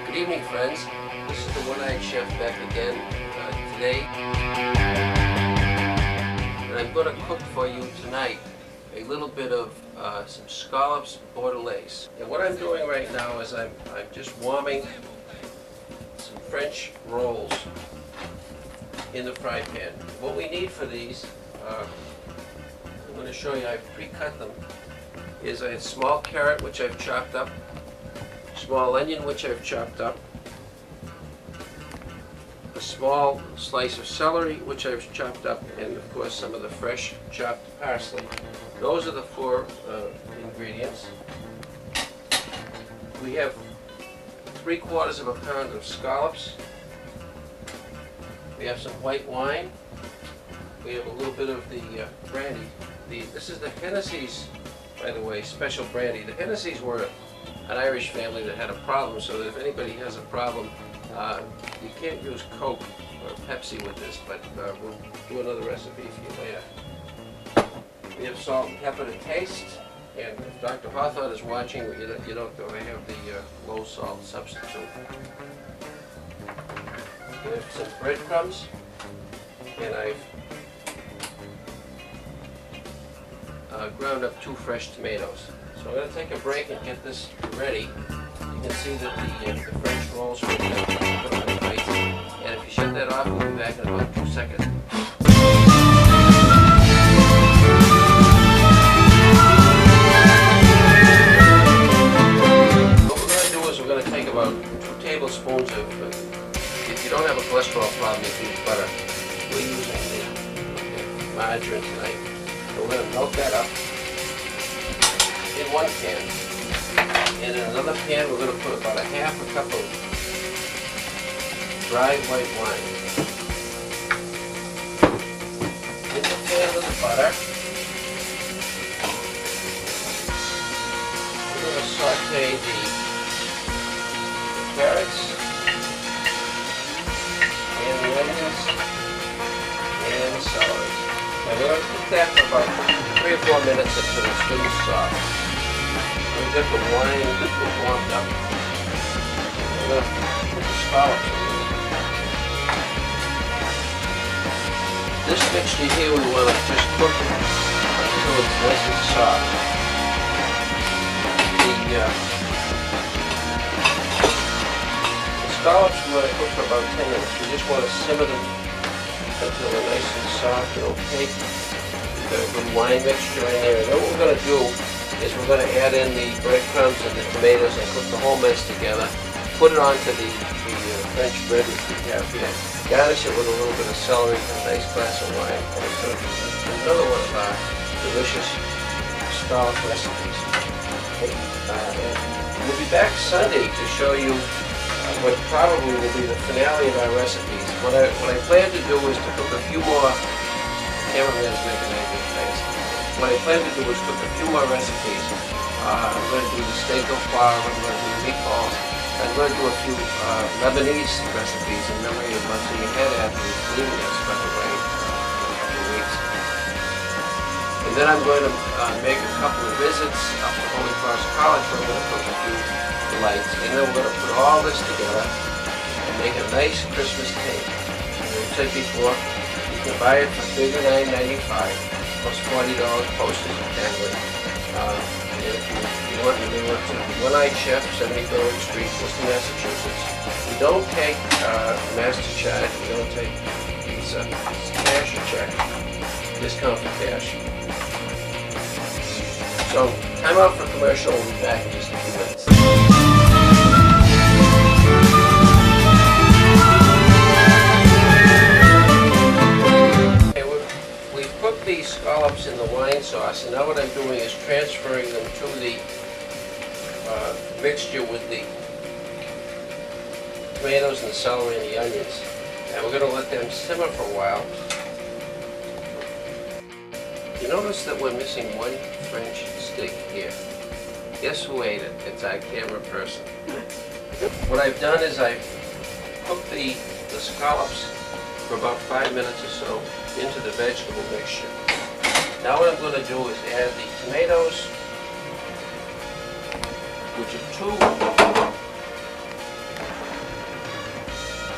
Good evening, friends. This is the One-Eyed Chef back again today. And I'm going to cook for you tonight a little bit of some scallops bordelaise. And what I'm doing right now is I'm just warming some French rolls in the fry pan. What we need for these, I'm going to show you, I've pre-cut them, is a small carrot which I've chopped up, small onion which I've chopped up, a small slice of celery which I've chopped up, and of course some of the fresh chopped parsley. Those are the four ingredients. We have 3/4 of a pound of scallops. We have some white wine. We have a little bit of the brandy. This is the Hennessy's, by the way, special brandy. The Hennessy's were an Irish family that had a problem, so that if anybody has a problem, you can't use Coke or Pepsi with this, but we'll do another recipe for you later. We have salt and pepper to taste, and if Dr. Hawthorne is watching, you don't know I have the low salt substitute. We have some breadcrumbs, and I've ground up 2 fresh tomatoes. So I'm going to take a break and get this ready. You can see that the French rolls are put on the plate. And if you shut that off, we'll be back in about 2 seconds. What we're going to do is we're going to take about 2 tablespoons of, if you don't have a cholesterol problem, you can use butter. We're using the margarine tonight. So we're going to melt that up in one pan. And in another pan, we're going to put about 1/2 cup of dried white wine. In the pan with the butter, we're going to saute the carrots and the onions and the celery. And we're going to cook that for about 3 or 4 minutes until it's really soft. We've got the wine warmed up. We're going to put the scallops in. This mixture here we want to just cook it until it's nice and soft. The scallops we want to cook for about 10 minutes. We just want to simmer them until they're nice and soft and opaque. We've got a good wine mixture in there. And then what we're going to do is we're going to add in the breadcrumbs and the tomatoes and cook the whole mess together. Put it onto the French bread which we have here. Garnish it with a little bit of celery and a nice glass of wine. And it's going to be another one of our delicious scallop recipes. We'll be back Sunday to show you what probably will be the finale of our recipes. What I plan to do is to cook a few more. Cameraman's making anything face. What I plan to do is cook a few more recipes. I'm going to do the steak au poivre, I'm going to do meatballs, I'm going to do a few Lebanese recipes in memory of Monsignor Haddad, who's leaving us, by the way, in a couple of weeks. And then I'm going to make a couple of visits up to Holy Cross College where I'm going to cook a few delights. And then we're going to put all this together and make a nice Christmas cake. As I said before, you can buy it for $39.95 plus $40 postage and handling. And if you want to do it to One-Eyed Chef, 70 Berwick Street, Worcester, Massachusetts. We don't take master charge, we don't take Visa, it's cash or check, discount for cash. So, time out for commercial, we'll be back in just a few minutes. The scallops in the wine sauce, and now what I'm doing is transferring them to the mixture with the tomatoes and the celery and the onions, and we're going to let them simmer for a while. You notice that we're missing one French stick here. Guess who ate it? It's our camera person. What I've done is I've cooked the scallops for about 5 minutes or so into the vegetable mixture. Now what I'm going to do is add the tomatoes which are 2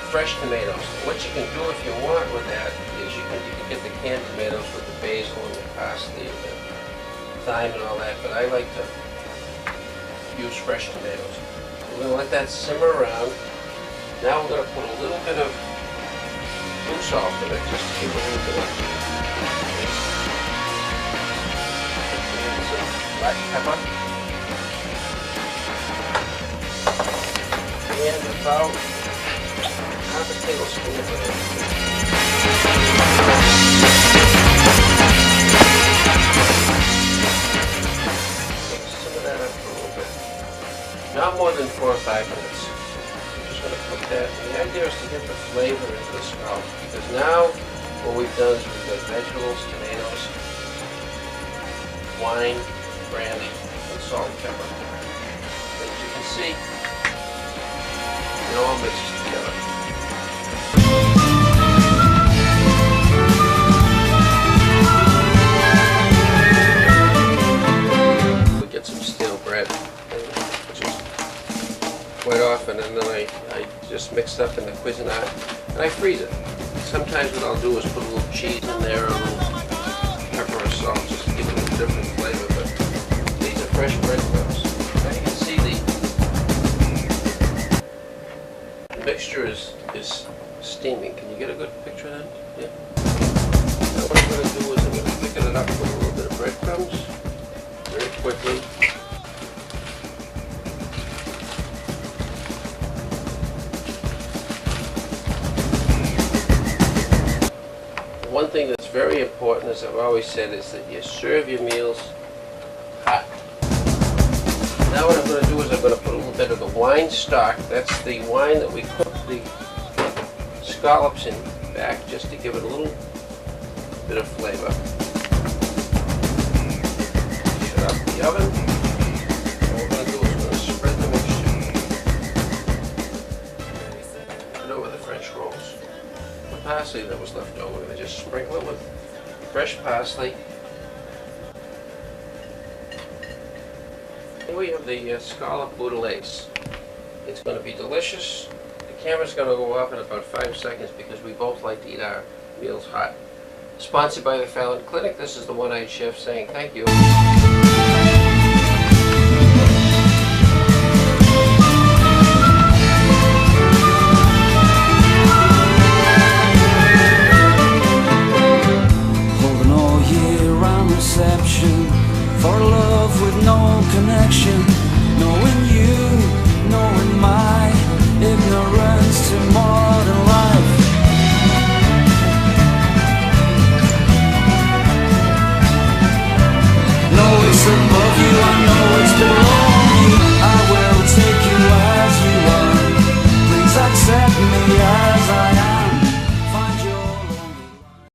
fresh tomatoes. What you can do if you want with that is you can get the canned tomatoes with the basil and the parsley and the thyme and all that, but I like to use fresh tomatoes. We're going to let that simmer around. Now we're going to put a little bit of blue salt in it, just to give it a little bit of some black pepper. And about half a tablespoon of it. Simmer that up for a little bit. Not more than 4 or 5 minutes. I'm just going to put that. And the idea is to get the flavor into the scallop, because now what we've done is we've got vegetables, tomatoes, wine, brandy, and salt and pepper. As you can see, it all mixes together. We get some stale bread, which is quite often, and then I just mix it up in the Cuisinart, and I freeze it. Sometimes what I'll do is put a little cheese in there, a little pepper or salt, just to give it a different flavor, but these are fresh breadcrumbs. Now you can see the mixture is steaming. Can you get a good picture of that? Yeah. Now what I'm going to do is I'm going to thicken it up with a little bit of breadcrumbs very quickly. One thing that's very important, as I've always said, is that you serve your meals hot. Now what I'm going to do is I'm going to put a little bit of the wine stock. That's the wine that we cook the scallops in back, just to give it a little bit of flavor. Shut off the oven. What we're going to do is we're going to spread the mixture and over the French rolls. The parsley that was left over, we're going to just sprinkle it with fresh parsley. Here we have the scallop bordelaise. It's going to be delicious. The camera's going to go off in about 5 seconds because we both like to eat our meals hot. Sponsored by the Fallon Clinic, this is the One-Eyed Chef saying thank you.